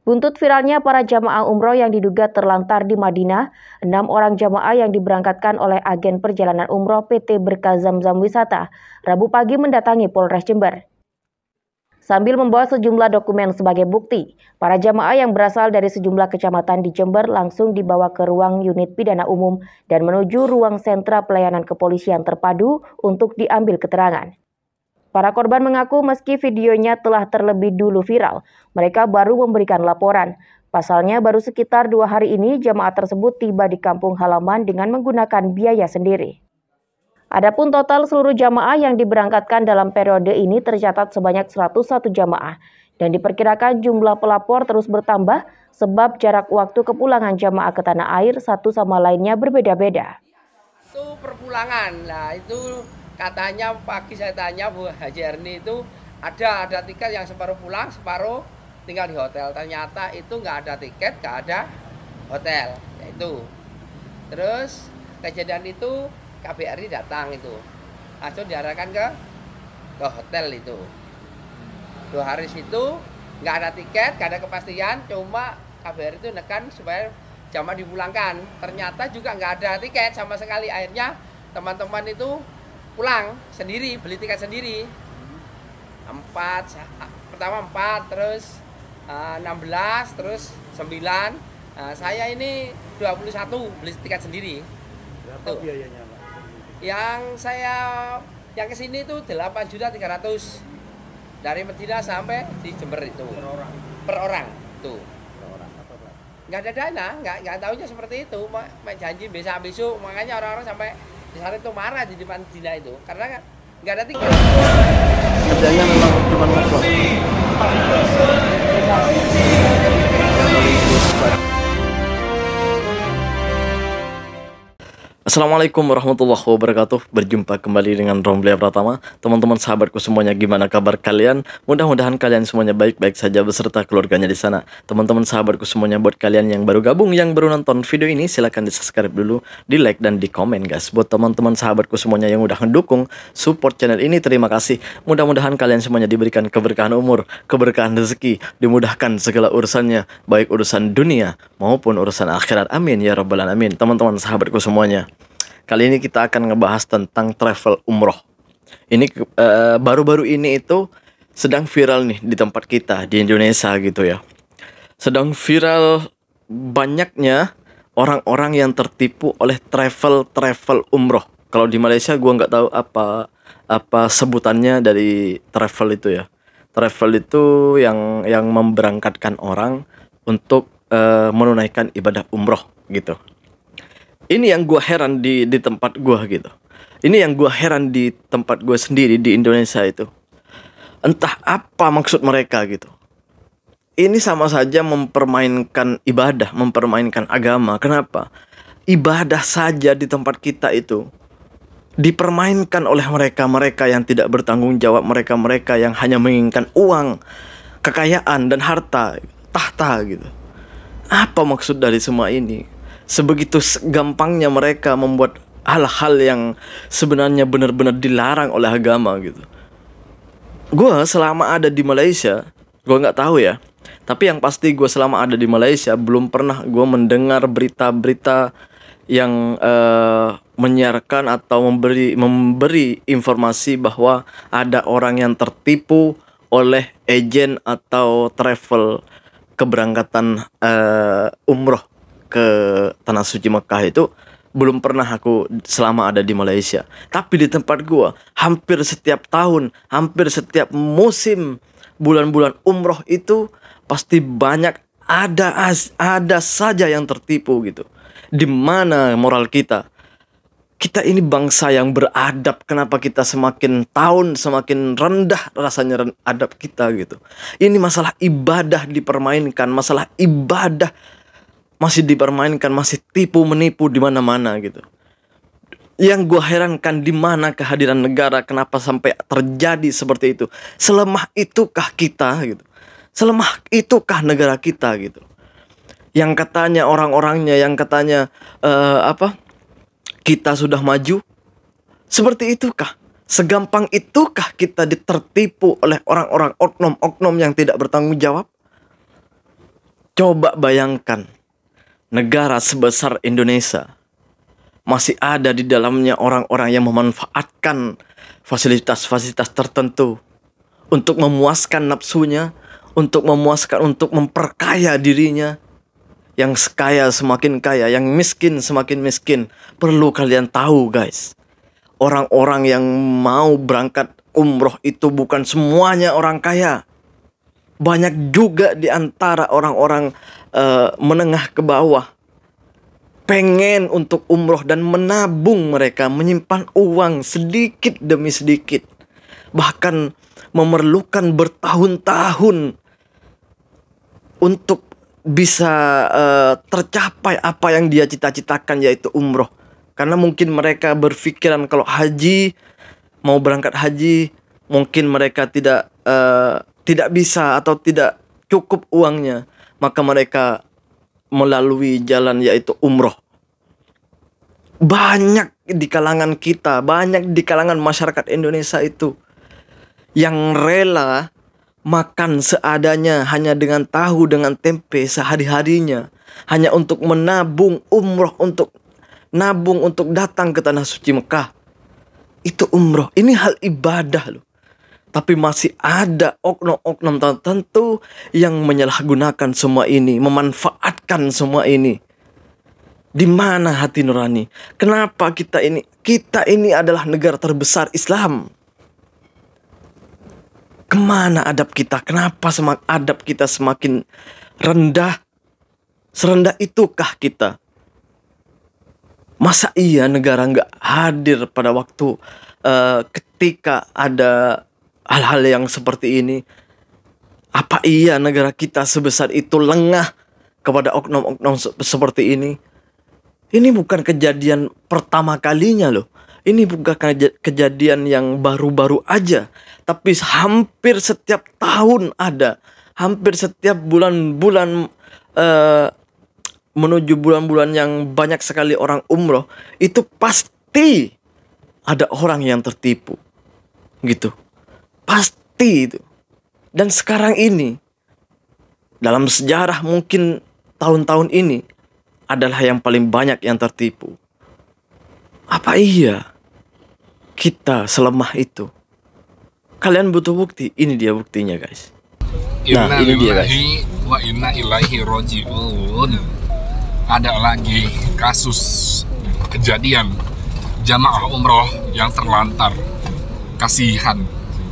Buntut viralnya para jamaah umroh yang diduga terlantar di Madinah, 6 orang jamaah yang diberangkatkan oleh agen perjalanan umroh PT Berkah Zamzam Wisata, Rabu pagi mendatangi Polres Jember. Sambil membawa sejumlah dokumen sebagai bukti, para jamaah yang berasal dari sejumlah kecamatan di Jember langsung dibawa ke ruang unit pidana umum dan menuju ruang sentra pelayanan kepolisian terpadu untuk diambil keterangan. Para korban mengaku meski videonya telah terlebih dulu viral, mereka baru memberikan laporan. Pasalnya baru sekitar 2 hari ini jamaah tersebut tiba di kampung halaman dengan menggunakan biaya sendiri. Adapun total seluruh jamaah yang diberangkatkan dalam periode ini tercatat sebanyak 101 jamaah dan diperkirakan jumlah pelapor terus bertambah sebab jarak waktu kepulangan jamaah ke tanah air satu sama lainnya berbeda-beda. Itu perpulangan, nah itu katanya pagi saya tanya Bu Haji Erni itu ada tiket yang separuh pulang, separuh tinggal di hotel. Ternyata itu nggak ada tiket, nggak ada hotel, itu. Terus kejadian itu KBRI datang itu, langsung diarahkan ke hotel itu. 2 hari situ nggak ada tiket, nggak ada kepastian, cuma KBRI itu nekan supaya jamaah dipulangkan. Ternyata juga nggak ada tiket sama sekali. Akhirnya teman-teman itu pulang sendiri, beli tiket sendiri. Pertama 4, terus 16, terus 9. Saya ini 21 beli tiket sendiri. Berapa biayanya, Pak? Yang kesini itu 8.300.000 dari Medina sampai di Jember itu. Per orang tuh. Nggak ada dana, nggak tahunya seperti itu, janji besok, makanya orang-orang sampai di sana itu marah di depan Dina itu, karena nggak ada tiket. Kerjanya memang cuma ngosot. Assalamualaikum warahmatullahi wabarakatuh. Berjumpa kembali dengan Romlia Pratama. Teman-teman sahabatku semuanya, gimana kabar kalian? Mudah-mudahan kalian semuanya baik-baik saja beserta keluarganya di sana. Teman-teman sahabatku semuanya, buat kalian yang baru gabung, yang baru nonton video ini, silahkan di-subscribe dulu, di-like dan di-komen guys. Buat teman-teman sahabatku semuanya yang udah mendukung support channel ini, terima kasih. Mudah-mudahan kalian semuanya diberikan keberkahan umur, keberkahan rezeki, dimudahkan segala urusannya, baik urusan dunia maupun urusan akhirat. Amin ya rabbal alamin. Teman-teman sahabatku semuanya, kali ini kita akan ngebahas tentang travel umroh. Ini baru-baru ini itu sedang viral nih di tempat kita di Indonesia gitu ya. Sedang viral banyaknya orang-orang yang tertipu oleh travel umroh. Kalau di Malaysia gua nggak tahu apa sebutannya dari travel itu ya. Travel itu yang memberangkatkan orang untuk menunaikan ibadah umroh gitu. Ini yang gue heran di tempat gue gitu. Ini yang gue heran di tempat gue sendiri di Indonesia itu. Entah apa maksud mereka gitu. Ini sama saja mempermainkan ibadah, mempermainkan agama. Kenapa? Ibadah saja di tempat kita itu dipermainkan oleh mereka yang tidak bertanggung jawab, mereka yang hanya menginginkan uang, kekayaan dan harta, tahta gitu. Apa maksud dari semua ini? Sebegitu gampangnya mereka membuat hal-hal yang sebenarnya benar-benar dilarang oleh agama gitu. Gue selama ada di Malaysia, gue nggak tahu ya, tapi yang pasti gue selama ada di Malaysia belum pernah gue mendengar berita-berita yang menyiarkan atau memberi informasi bahwa ada orang yang tertipu oleh agen atau travel keberangkatan umroh ke Tanah Suci Mekah. Itu belum pernah aku selama ada di Malaysia. Tapi di tempat gua hampir setiap tahun, hampir setiap musim bulan-bulan umroh itu pasti banyak ada saja yang tertipu gitu. Di mana moral kita? Kita ini bangsa yang beradab, kenapa kita semakin tahun semakin rendah rasanya adab kita gitu. Ini masalah ibadah dipermainkan, masalah ibadah masih dipermainkan, masih tipu menipu di mana-mana gitu. Yang gue herankan, di mana kehadiran negara, kenapa sampai terjadi seperti itu? Selemah itukah kita gitu? Selemah itukah negara kita gitu? Yang katanya orang-orangnya, yang katanya kita sudah maju, seperti itukah? Segampang itukah kita ditertipu oleh orang-orang oknum-oknum yang tidak bertanggung jawab? Coba bayangkan, negara sebesar Indonesia masih ada di dalamnya orang-orang yang memanfaatkan fasilitas-fasilitas tertentu untuk memuaskan nafsunya, untuk memperkaya dirinya. Yang kaya semakin kaya, yang miskin semakin miskin. Perlu kalian tahu, guys. Orang-orang yang mau berangkat umroh itu bukan semuanya orang kaya. Banyak juga di antara orang-orang menengah ke bawah pengen untuk umroh dan menabung, mereka menyimpan uang sedikit demi sedikit. Bahkan memerlukan bertahun-tahun untuk bisa tercapai apa yang dia cita-citakan, yaitu umroh. Karena mungkin mereka berpikiran kalau haji, mau berangkat haji, mungkin mereka tidak bisa atau tidak cukup uangnya, maka mereka melalui jalan yaitu umroh. Banyak di kalangan kita, banyak di kalangan masyarakat Indonesia itu yang rela makan seadanya hanya dengan tahu dengan tempe sehari-harinya, hanya untuk menabung umroh, untuk nabung untuk datang ke tanah suci Mekah. Itu umroh, ini hal ibadah loh. Tapi masih ada oknum-oknum tertentu yang menyalahgunakan semua ini, memanfaatkan semua ini. Di mana hati nurani? Kenapa kita ini adalah negara terbesar Islam? Kemana adab kita? Kenapa adab kita semakin rendah? Serendah itukah kita? Masa iya negara nggak hadir pada waktu ketika ada hal-hal yang seperti ini? Apa iya negara kita sebesar itu lengah kepada oknum-oknum seperti ini? Ini bukan kejadian pertama kalinya loh. Ini bukan kejadian yang baru-baru aja. Tapi hampir setiap tahun ada. Hampir setiap bulan-bulan menuju bulan-bulan yang banyak sekali orang umroh, itu pasti ada orang yang tertipu. Gitu. Pasti itu. Dan sekarang ini, dalam sejarah mungkin tahun-tahun ini, adalah yang paling banyak yang tertipu. Apa iya kita selemah itu? Kalian butuh bukti? Ini dia buktinya, guys. Nah, ini dia, guys. Wa inna ilaihi roji'un. Ada lagi kasus kejadian jamaah umroh yang terlantar. Kasihan,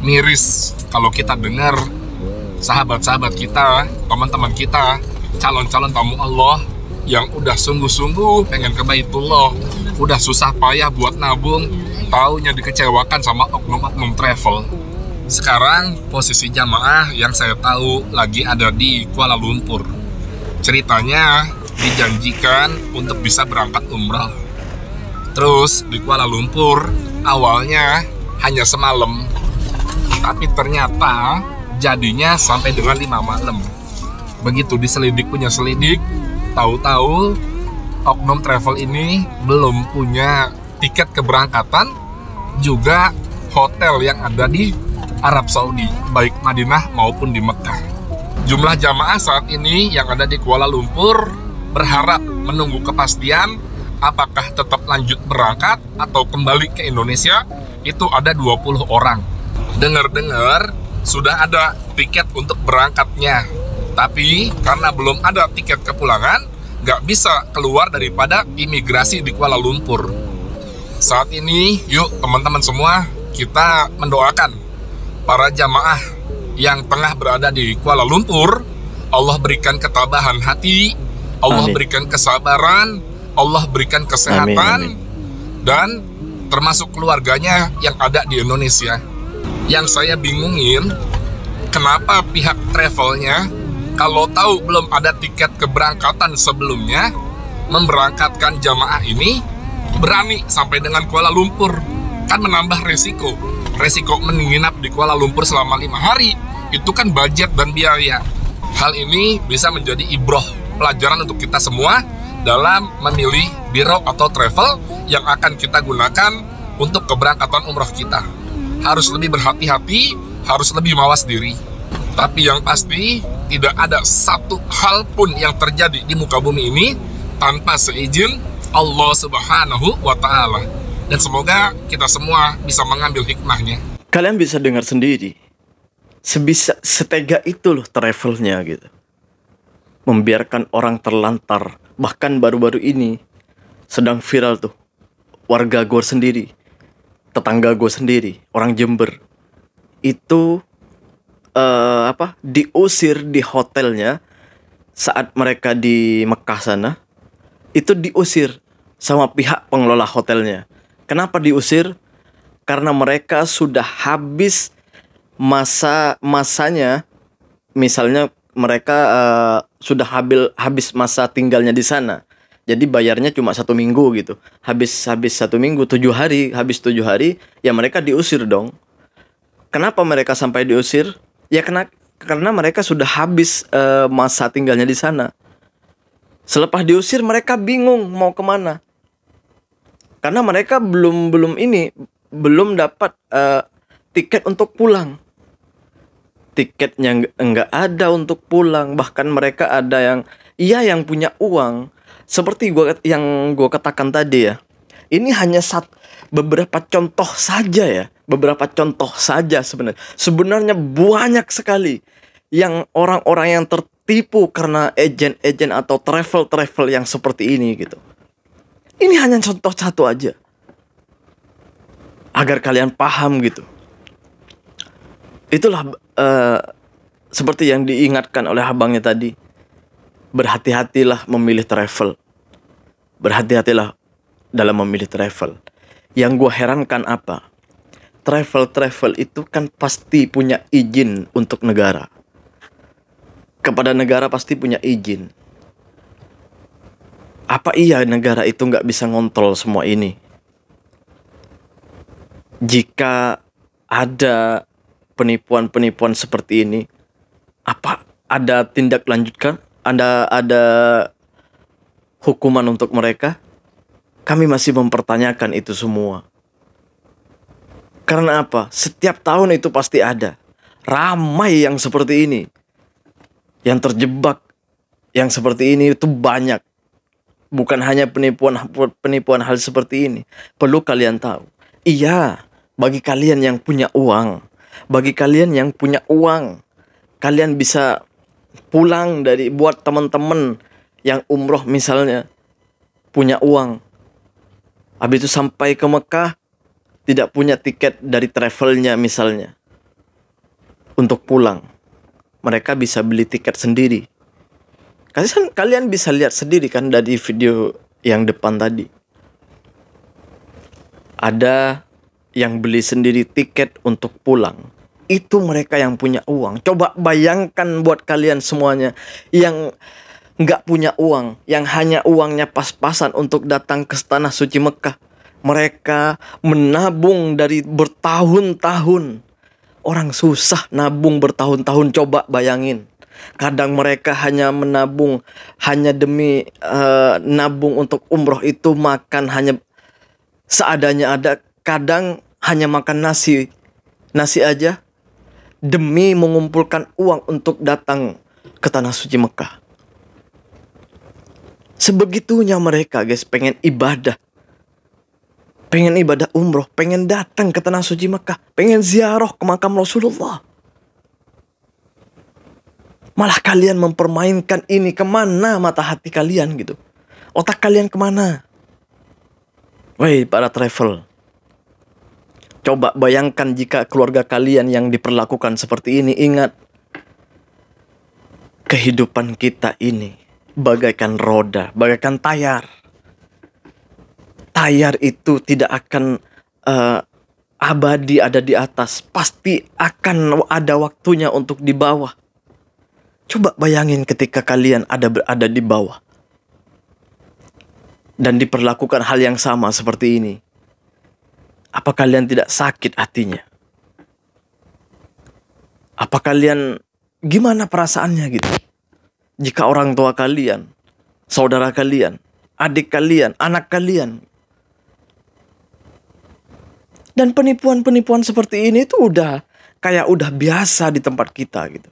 miris kalau kita dengar sahabat-sahabat kita, teman-teman kita, calon-calon tamu Allah yang udah sungguh-sungguh pengen ke Baitullah, udah susah payah buat nabung, taunya dikecewakan sama oknum-oknum travel. Sekarang posisi jamaah yang saya tahu lagi ada di Kuala Lumpur. Ceritanya dijanjikan untuk bisa berangkat umrah. Terus di Kuala Lumpur awalnya hanya semalam, tapi ternyata jadinya sampai dengan 5 malam. Begitu diselidik punya selidik, tahu-tahu oknum travel ini belum punya tiket keberangkatan, juga hotel yang ada di Arab Saudi, baik Madinah maupun di Mekah. Jumlah jamaah saat ini yang ada di Kuala Lumpur berharap menunggu kepastian apakah tetap lanjut berangkat atau kembali ke Indonesia. Itu ada 20 orang. Dengar-dengar sudah ada tiket untuk berangkatnya, tapi karena belum ada tiket kepulangan, nggak bisa keluar daripada imigrasi di Kuala Lumpur. Saat ini, yuk teman-teman semua, kita mendoakan para jamaah yang tengah berada di Kuala Lumpur. Allah berikan ketabahan hati, Allah Amin. berikan kesabaran, Allah berikan kesehatan, Amin. dan termasuk keluarganya yang ada di Indonesia. Yang saya bingungin, kenapa pihak travelnya kalau tahu belum ada tiket keberangkatan sebelumnya, memberangkatkan jamaah ini berani sampai dengan Kuala Lumpur. Kan menambah resiko menginap di Kuala Lumpur selama 5 hari, itu kan budget dan biaya. Hal ini bisa menjadi ibroh, pelajaran untuk kita semua dalam memilih biro atau travel yang akan kita gunakan untuk keberangkatan umroh kita. Harus lebih berhati-hati, harus lebih mawas diri. Tapi yang pasti tidak ada satu hal pun yang terjadi di muka bumi ini tanpa seizin Allah Subhanahu wa Ta'ala. Dan semoga kita semua bisa mengambil hikmahnya. Kalian bisa dengar sendiri, setega itu loh travelnya gitu. Membiarkan orang terlantar. Bahkan baru-baru ini sedang viral tuh, warga gue sendiri, tetangga gue sendiri, orang Jember, itu diusir di hotelnya saat mereka di Mekah sana. Itu diusir sama pihak pengelola hotelnya. Kenapa diusir? Karena mereka sudah habis masanya. Misalnya mereka sudah habis masa tinggalnya di sana. Jadi bayarnya cuma 1 minggu gitu. Habis 1 minggu, 7 hari. Habis 7 hari, ya mereka diusir dong. Kenapa mereka sampai diusir? Ya karena mereka sudah habis masa tinggalnya di sana. Selepas diusir mereka bingung mau kemana. Karena mereka belum dapat tiket untuk pulang. Tiketnya enggak ada untuk pulang. Bahkan mereka ada yang punya uang. Seperti yang gue katakan tadi ya. Ini hanya beberapa contoh saja ya. Beberapa contoh saja sebenarnya. Sebenarnya banyak sekali yang orang-orang yang tertipu karena agen-agen atau travel yang seperti ini gitu. Ini hanya contoh satu aja. Agar kalian paham gitu. Itulah seperti yang diingatkan oleh abangnya tadi. Berhati-hatilah memilih travel. Berhati-hatilah dalam memilih travel. Yang gue herankan apa? Travel itu kan pasti punya izin untuk negara. Kepada negara pasti punya izin. Apa iya negara itu nggak bisa ngontrol semua ini? Jika ada penipuan-penipuan seperti ini, apa ada tindak lanjutkan? Ada hukuman untuk mereka? Kami masih mempertanyakan itu semua. Karena apa? Setiap tahun itu pasti ada. Ramai yang seperti ini. Yang terjebak yang seperti ini itu banyak. Bukan hanya penipuan hal seperti ini. Perlu kalian tahu. Iya, bagi kalian yang punya uang. Bagi kalian yang punya uang. Kalian bisa pulang buat teman-teman yang umroh misalnya. Punya uang. Habis itu sampai ke Mekah. Tidak punya tiket dari travelnya misalnya. Untuk pulang. Mereka bisa beli tiket sendiri. Kalian bisa lihat sendiri kan dari video yang depan tadi. Ada yang beli sendiri tiket untuk pulang. Itu mereka yang punya uang. Coba bayangkan buat kalian semuanya yang nggak punya uang. Yang hanya uangnya pas-pasan untuk datang ke tanah suci Mekah. Mereka menabung dari bertahun-tahun. Orang susah nabung bertahun-tahun, coba bayangin. Kadang mereka hanya menabung hanya demi nabung untuk umroh itu, makan hanya seadanya ada. Kadang hanya makan nasi aja demi mengumpulkan uang untuk datang ke tanah suci Mekah. Sebegitunya mereka guys, pengen ibadah. Pengen ibadah umroh, pengen datang ke tanah suci Mekah, pengen ziarah ke makam Rasulullah. Malah kalian mempermainkan ini. Kemana mata hati kalian gitu? Otak kalian kemana? Woi para travel. Coba bayangkan jika keluarga kalian yang diperlakukan seperti ini. Ingat, kehidupan kita ini bagaikan roda, bagaikan tayar. Tayar itu tidak akan abadi ada di atas. Pasti akan ada waktunya untuk di bawah. Coba bayangin ketika kalian ada di bawah. Dan diperlakukan hal yang sama seperti ini. Apa kalian tidak sakit hatinya? Apa kalian, gimana perasaannya gitu? Jika orang tua kalian, saudara kalian, adik kalian, anak kalian. Dan penipuan-penipuan seperti ini itu udah biasa di tempat kita gitu.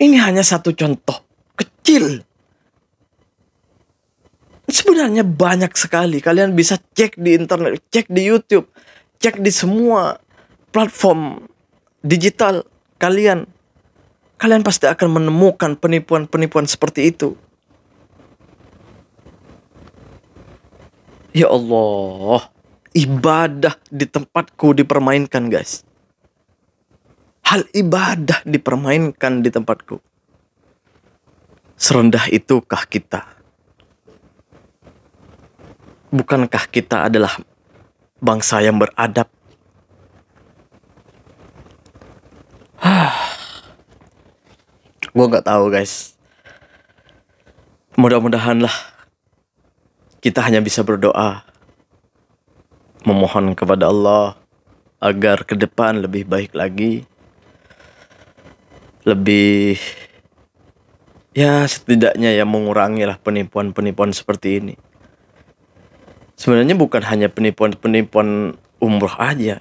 Ini hanya satu contoh kecil. Sebenarnya banyak sekali. Kalian bisa cek di internet, cek di YouTube, cek di semua platform digital kalian. Kalian pasti akan menemukan penipuan-penipuan seperti itu. Ya Allah, ibadah di tempatku dipermainkan, guys. Hal ibadah dipermainkan di tempatku. Serendah itukah kita? Bukankah kita adalah bangsa yang beradab? Gue gak tahu, guys. Mudah-mudahanlah kita hanya bisa berdoa, memohon kepada Allah agar ke depan lebih baik lagi. Lebih, ya setidaknya ya mengurangi lah penipuan-penipuan seperti ini. Sebenarnya bukan hanya penipuan-penipuan umroh aja.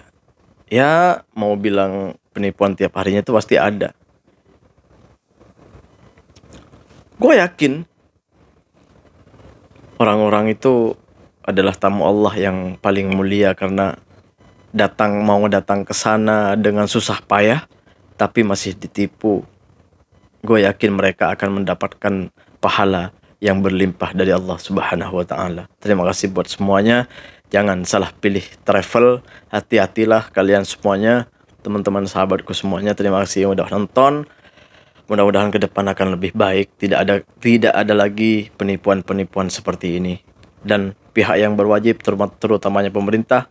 Ya mau bilang penipuan tiap harinya itu pasti ada. Gue yakin orang-orang itu adalah tamu Allah yang paling mulia karena mau datang ke sana dengan susah payah tapi masih ditipu. Gue yakin mereka akan mendapatkan pahala yang berlimpah dari Allah Subhanahu wa taala. Terima kasih buat semuanya. Jangan salah pilih travel. Hati-hatilah kalian semuanya, teman-teman sahabatku semuanya. Terima kasih yang udah nonton. Mudah-mudahan ke depan akan lebih baik. Tidak ada lagi penipuan-penipuan seperti ini. Dan pihak yang berwajib, terutamanya pemerintah,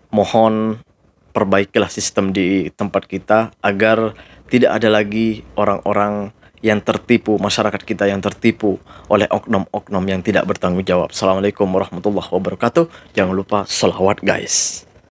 mohon perbaikilah sistem di tempat kita agar tidak ada lagi orang-orang yang tertipu, masyarakat kita yang tertipu oleh oknum-oknum yang tidak bertanggung jawab. Assalamualaikum warahmatullahi wabarakatuh. Jangan lupa sholawat, guys.